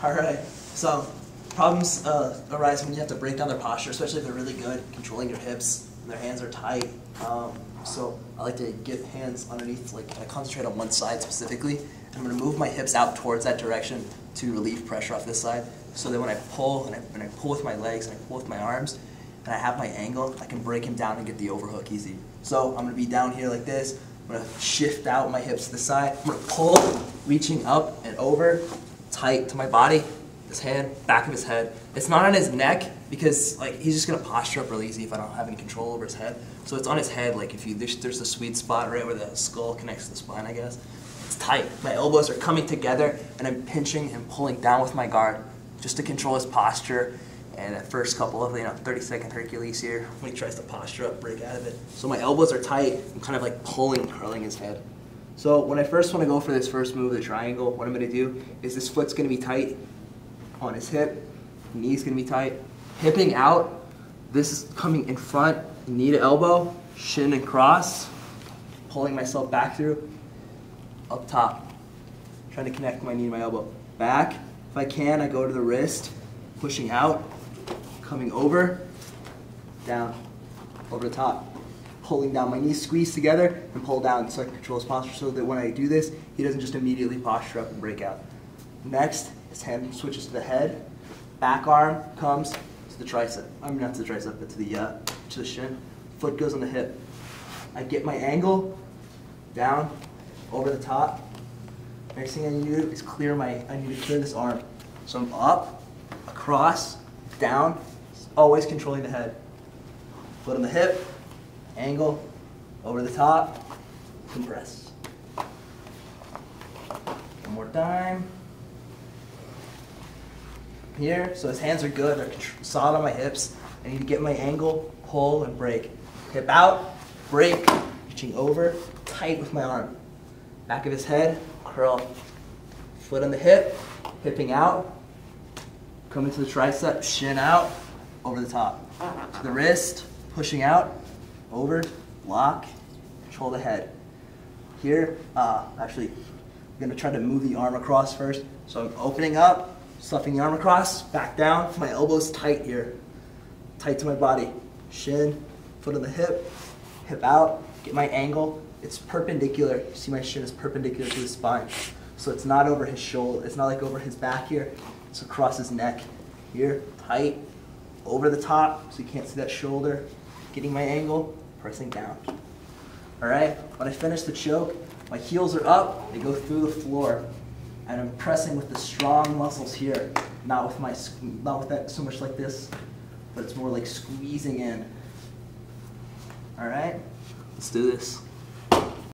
Alright, so problems arise when you have to break down their posture, especially if they're really good controlling your hips and their hands are tight. So I like to get hands underneath, like I concentrate on one side specifically. And I'm going to move my hips out towards that direction to relieve pressure off this side, so that when I pull, and I pull with my legs and I pull with my arms, and I have my angle, I can break him down and get the overhook easy. So I'm going to be down here like this. I'm going to shift out my hips to the side. I'm going to pull, reaching up and over, tight to my body. His hand, back of his head. It's not on his neck because like he's just going to posture up really easy if I don't have any control over his head. So it's on his head, like if you there's the sweet spot right where the skull connects to the spine, I guess. It's tight. My elbows are coming together and I'm pinching and pulling down with my guard just to control his posture. And that first couple of 30-second Hercules here, when he tries to posture up, break out of it. So my elbows are tight. I'm kind of like pulling, curling his head. So when I first want to go for this first move, the triangle, what I'm going to do is this foot's going to be tight on his hip, knee's going to be tight. Hipping out, this is coming in front, knee to elbow, shin and cross, pulling myself back through, up top, trying to connect my knee to my elbow. Back, if I can, I go to the wrist, pushing out, coming over, down, over the top. Pulling down, my knees squeeze together and pull down so I can control his posture so that when I do this, he doesn't just immediately posture up and break out. Next, his hand switches to the head, back arm comes to the tricep. I'm not to the tricep, but to the shin. Foot goes on the hip. I get my angle, down, over the top. Next thing I need to do is I need to clear this arm. So I'm up, across, down, always controlling the head. Foot on the hip, angle, over the top, compress. One more time. Here, so his hands are good, they're solid on my hips. I need to get my angle, pull, and break. Hip out, break, reaching over, tight with my arm. Back of his head, curl. Foot on the hip, hipping out, coming to the tricep, shin out, over the top. To the wrist, pushing out, over, lock, control the head. Here, actually, I'm going to try to move the arm across first. So I'm opening up, stuffing the arm across, back down, my elbows tight here. Tight to my body. Shin, foot on the hip, hip out, get my angle. It's perpendicular. You see my shin is perpendicular to his spine. So it's not over his shoulder, it's not like over his back here. It's across his neck. Here, tight, over the top, so you can't see that shoulder. Getting my angle, pressing down. All right, when I finish the choke, my heels are up, they go through the floor, and I'm pressing with the strong muscles here, not with that so much like this, but it's more like squeezing in. All right, let's do this.